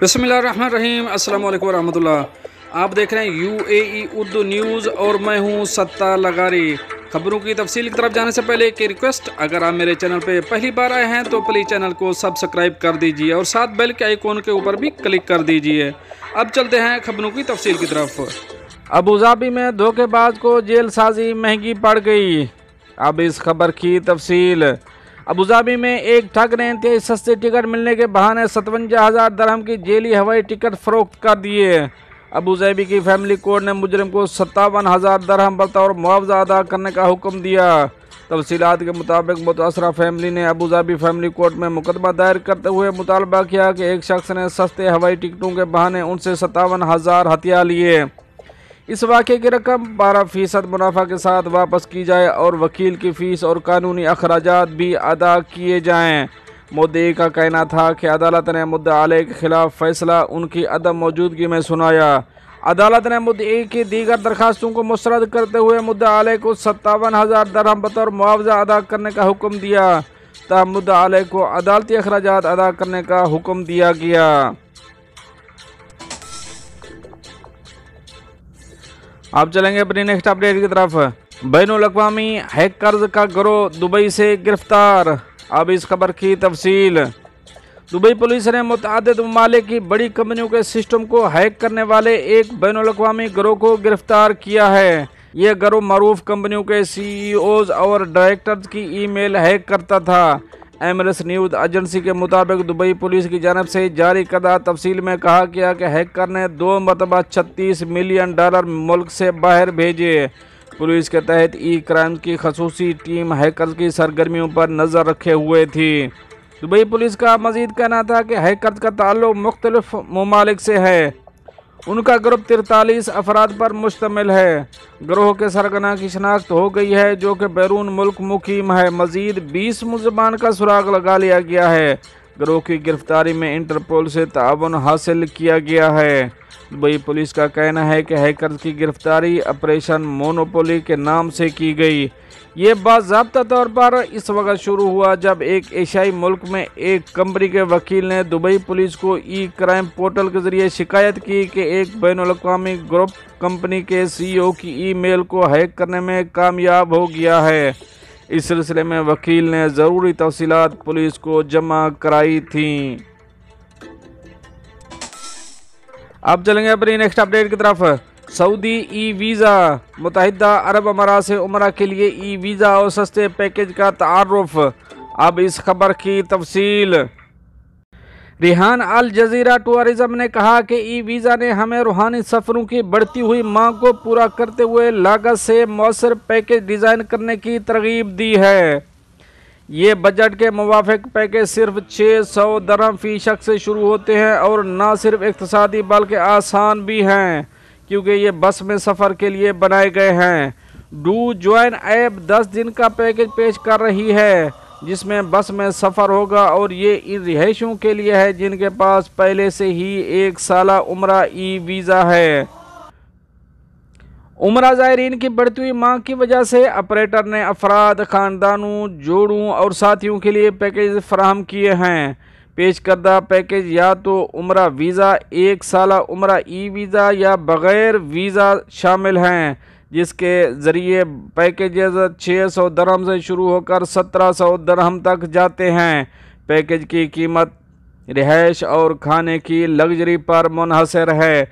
बिस्मिल्लाहिर्रहमानिर्रहीम, अस्सलाम वालेकुम रहमतुल्लाह। आप देख रहे हैं यूएई उर्दू न्यूज़ और मैं हूं सत्ता लगारी। खबरों की तफसील की तरफ जाने से पहले एक रिक्वेस्ट, अगर आप मेरे चैनल पे पहली बार आए हैं तो प्लीज़ चैनल को सब्सक्राइब कर दीजिए और साथ बेल के आइकॉन के ऊपर भी क्लिक कर दीजिए। अब चलते हैं खबरों की तफसील की तरफ। अबूधाबी में धोखेबाज को जेल साजी महंगी पड़ गई। अब इस खबर की तफसील। अबूधाबी में एक ठग ने इंतहाई सस्ते टिकट मिलने के बहाने 57,000 दरहम की जेली हवाई टिकट फरोख्त कर दिए। अबूधाबी की फैमिली कोर्ट ने मुजरिम को 57,000 दरहम बतौर मुआवजा अदा करने का हुक्म दिया। तफसीलात के मुताबिक मुतासरा फैमिली ने अबूधाबी फैमिली कोर्ट में मुकदमा दायर करते हुए मुतालबा किया कि एक शख्स ने सस्ते हवाई टिकटों के बहाने उनसे 57,000 हथिया लिए। इस वाक़े की रकम 12% मुनाफा के साथ वापस की जाए और वकील की फ़ीस और कानूनी अखराजात भी अदा किए जाएं। मुद्दई का कहना था कि अदालत ने मुद्दा अलैह के खिलाफ फैसला उनकी अदम मौजूदगी में सुनाया। अदालत ने मुद्दई की दीगर दरखास्तों को मुस्तरद करते हुए मुद्दा अलैह को 57,000 दरहम बतौर मुआवजा अदा करने का हुक्म दिया। तब मुद्दा अलैह को अदालती अखराजात अदा करने का हुक्म दिया गया। अब चलेंगे अपनी नेक्स्ट अपडेट की तरफ। बैनुल अक़वामी हैकर्स का गिरोह दुबई से गिरफ्तार। अब इस खबर की तफसील। दुबई पुलिस ने मुतअद्दिद ममालिक की बड़ी कंपनियों के सिस्टम को हैक करने वाले एक बैनुल अक़वामी गिरोह को गिरफ्तार किया है। यह गिरोह मरूफ कंपनियों के सीईओज और डायरेक्टर्स की ईमेल हैक करता था। एमिरेट्स न्यूज़ एजेंसी के मुताबिक दुबई पुलिस की जानब से जारी करदा तफसील में कहा गया कि हैकर ने 2 मरतबा $36 मिलियन मुल्क से बाहर भेजे। पुलिस के तहत ई क्राइम की खसूसी टीम हैकर्स की सरगर्मियों पर नज़र रखे हुए थी। दुबई पुलिस का मजीद कहना था कि हैकर्स का ताल्लुक मुख्तलिफ ममालिक से है। उनका ग्रुप 43 अफराद पर मुश्तमिल है। गिरोह के सरगना की शनाख्त हो गई है जो कि बैरून मुल्क मुकीम है। मजीद 20 मुलज़मान का सुराग लगा लिया गया है। गिरोह की गिरफ्तारी में इंटरपोल से ताउन हासिल किया गया है। दुबई पुलिस का कहना है कि हैकर्स की गिरफ्तारी ऑपरेशन मोनोपोली के नाम से की गई। ये बाज़ाब्ता तौर पर इस वक्त शुरू हुआ जब एक एशियाई मुल्क में एक कंपनी के वकील ने दुबई पुलिस को ई क्राइम पोर्टल के ज़रिए शिकायत की कि एक बैनुल अक़वामी ग्रुप कंपनी के सीईओ की ईमेल को हैक करने में कामयाब हो गया है। इस सिलसिले में वकील ने ज़रूरी तफसीलात पुलिस को जमा कराई थी। अब चलेंगे अपनी नेक्स्ट अपडेट की तरफ। Saudi e visa. मुत्तहिदा अरब अमारात से उम्रा के लिए ई वीज़ा और सस्ते पैकेज का तारुफ। अब इस खबर की तफसील। रिहान अल जजीरा टूरिज्म ने कहा कि ई वीज़ा ने हमें रूहानी सफ़रों की बढ़ती हुई मांग को पूरा करते हुए लागत से मौसर पैकेज डिज़ाइन करने की तरगीब दी है। ये बजट के मुवाफिक पैकेज सिर्फ 600 दरहम फ़ी शख्स से शुरू होते हैं और ना सिर्फ इक़्तिसादी बल्कि आसान भी हैं क्योंकि ये बस में सफ़र के लिए बनाए गए हैं। डू ज्वाइन ऐप 10 दिन का पैकेज पेश कर रही है जिसमें बस में सफ़र होगा और ये इन रिहायशों के लिए है जिनके पास पहले से ही 1 साला उम्रा ई वीज़ा है। उम्रा ज़ायरीन की बढ़ती हुई मांग की वजह से ऑपरेटर ने अफराद, ख़ानदानों, जोड़ों और साथियों के लिए पैकेज फराहम किए हैं। पेश करदा पैकेज या तो उम्रा वीज़ा, 1 साला उम्रा ई वीज़ा या बग़ैर वीज़ा शामिल हैं जिसके ज़रिए पैकेजेस 600 दरहम से शुरू होकर 1700 दरहम तक जाते हैं। पैकेज की कीमत रिहाइश और खाने की लग्जरी पर मुनहसर है।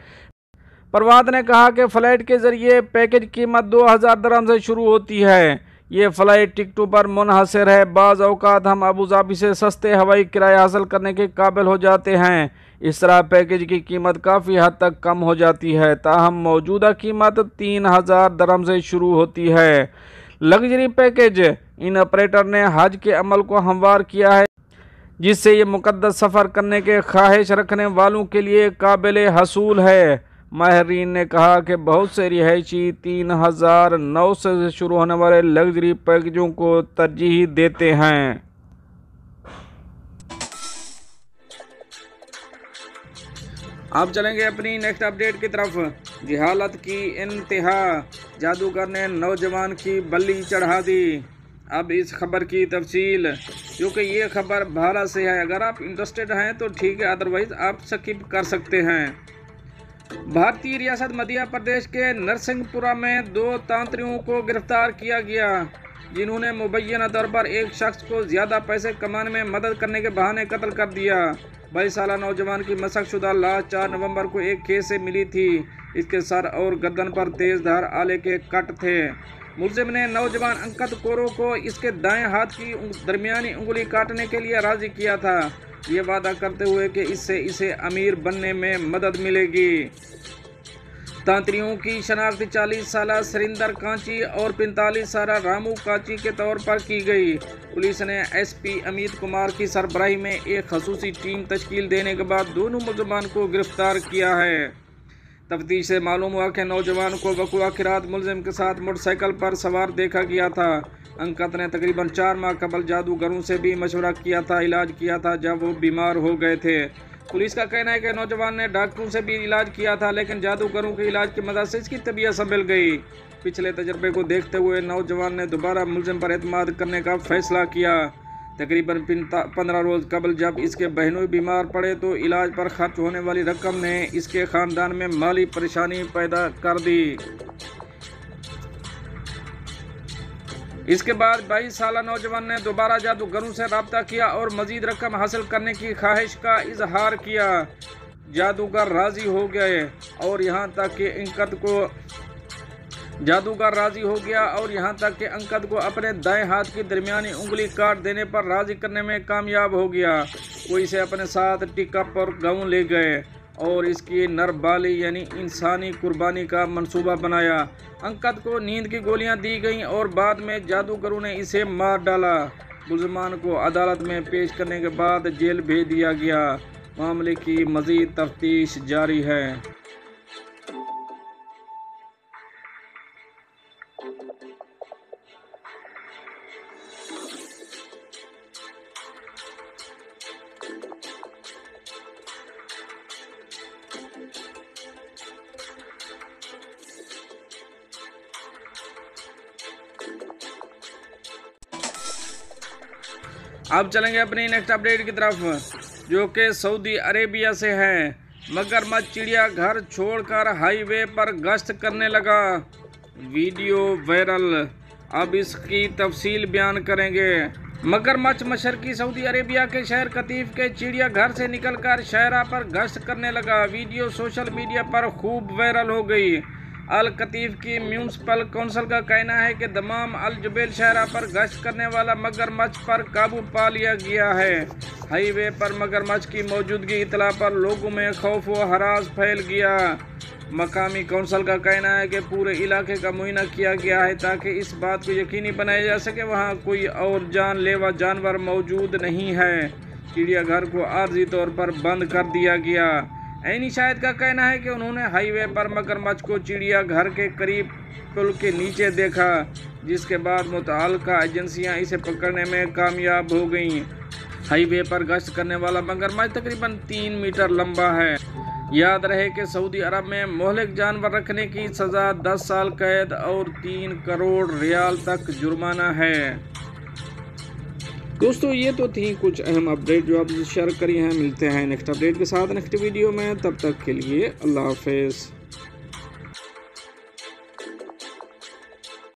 परवाद ने कहा कि फ़्लाइट के ज़रिए पैकेज कीमत 2000 दरहम से शुरू होती है। ये फ़्लाइट टिकटों पर मुनहसर है। बाज़ औक़ात हम अबूधाबी से सस्ते हवाई किराया हासिल करने के काबिल हो जाते हैं। इस तरह पैकेज की कीमत काफ़ी हद तक कम हो जाती है। ताहम मौजूदा कीमत 3000 दरहम से शुरू होती है। Luxury package. इन ऑपरेटर ने हज के अमल को हमवार किया है जिससे ये मुक़द्दस सफ़र करने के ख्वाहिश रखने वालों के लिए काबिल हसूल है। माहिरीन ने कहा कि बहुत से रिहायशी 3900 से शुरू होने वाले लग्जरी पैकेजों को तरजीह देते हैं। अब चलेंगे अपनी नेक्स्ट अपडेट की तरफ। जहालत की इंतहा। जादूगर ने नौजवान की बल्ली चढ़ा दी। अब इस खबर की तफसील, क्योंकि ये खबर भारत से है। अगर आप इंटरेस्टेड हैं तो ठीक है, अदरवाइज आप स्किप कर सकते हैं। भारतीय रियासत मध्य प्रदेश के नरसिंहपुरा में 2 तांत्रिकों को गिरफ्तार किया गया, जिन्होंने मुबैना तौर पर एक शख्स को ज़्यादा पैसे कमाने में मदद करने के बहाने कत्ल कर दिया। 22 साल नौजवान की मशकशुदा लाश 4 नवंबर को एक खेत से मिली थी। इसके सर और गर्दन पर तेज धार आले के कट थे। मुलजिम ने नौजवान अंकित कोरो को इसके दाएं हाथ की दरमियानी उंगली काटने के लिए राजी किया था, ये वादा करते हुए कि इससे इसे अमीर बनने में मदद मिलेगी। तांत्रिकों की शनाख्त 40 साल सरिंदर कांची और 45 साल रामू कांची के तौर पर की गई। पुलिस ने एसपी अमित कुमार की सरबराही में एक खसूसी टीम तश्कील देने के बाद दोनों मुलजमान को गिरफ्तार किया है। तफ्तीश से मालूम हुआ कि नौजवान को वक़्त की रात मुलजिम के साथ मोटरसाइकिल पर सवार देखा गया था। अंकित ने तकरीबन 4 माह कबल जादूगरों से भी मशवरा किया था, इलाज किया था जब वो बीमार हो गए थे। पुलिस का कहना है कि नौजवान ने डॉक्टरों से भी इलाज किया था, लेकिन जादूगरों के इलाज की मदद से इसकी तबीयत संभल गई। पिछले तजर्बे को देखते हुए नौजवान ने दोबारा मुलजिम पर एतमाद करने का फैसला किया। तकरीबन 15 रोज़ कबल जब इसके बहनोई बीमार पड़े तो इलाज पर खर्च होने वाली रकम ने इसके ख़ानदान में माली परेशानी पैदा कर दी। इसके बाद 22 साल नौजवान ने दोबारा जादूगरों से रब्ता किया और मजीद रकम हासिल करने की ख्वाहिश का इजहार किया। जादूगर राजी हो गए और यहाँ तक कि अंकित को अपने दाएं हाथ की दरमियानी उंगली काट देने पर राजी करने में कामयाब हो गया। वो इसे अपने साथ टिकअप और गाँव ले गए और इसकी नरबाली यानी इंसानी कुर्बानी का मंसूबा बनाया। अंकित को नींद की गोलियां दी गईं और बाद में जादूगरों ने इसे मार डाला। मुलजमान को अदालत में पेश करने के बाद जेल भेज दिया गया। मामले की मजीद तफ्तीश जारी है। अब चलेंगे अपनी नेक्स्ट अपडेट की तरफ, जो कि सऊदी अरेबिया से है। मगरमच्छ चिड़ियाघर छोड़कर हाईवे पर गश्त करने लगा, वीडियो वायरल। अब इसकी तफसील बयान करेंगे। मगरमच्छ मशरकी सऊदी अरेबिया के शहर कतीफ के चिड़ियाघर से निकलकर शहरा पर गश्त करने लगा। वीडियो सोशल मीडिया पर खूब वायरल हो गई। अल कतीफ की म्यूनसिपल कौंसिल का कहना है कि दमाम अल जुबैल शहरा पर गश्त करने वाला मगरमच्छ पर काबू पा लिया गया है। हाईवे पर मगरमच्छ की मौजूदगी इतला पर लोगों में खौफ व हरास फैल गया। मकामी कौंसिल का कहना है कि पूरे इलाके का मुआयना किया गया है ताकि इस बात को यकीनी बनाया जा सके वहाँ कोई और जानलेवा जानवर मौजूद नहीं है। चिड़ियाघर को आर्जी तौर पर बंद कर दिया गया। ऐनी शाहिद का कहना है कि उन्होंने हाईवे पर मगरमच्छ को चिड़ियाघर के करीब पुल के नीचे देखा, जिसके बाद मुतअल्लिका एजेंसियां इसे पकड़ने में कामयाब हो गईं। हाईवे पर गश्त करने वाला मगरमच्छ तकरीबन 3 मीटर लंबा है। याद रहे कि सऊदी अरब में मोहलिक जानवर रखने की सज़ा 10 साल कैद और 3 करोड़ रियाल तक जुर्माना है। दोस्तों, ये तो थी कुछ अहम अपडेट जो आपसे शेयर करी हैं। मिलते हैं नेक्स्ट अपडेट के साथ नेक्स्ट वीडियो में, तब तक के लिए अल्लाह हाफिज़।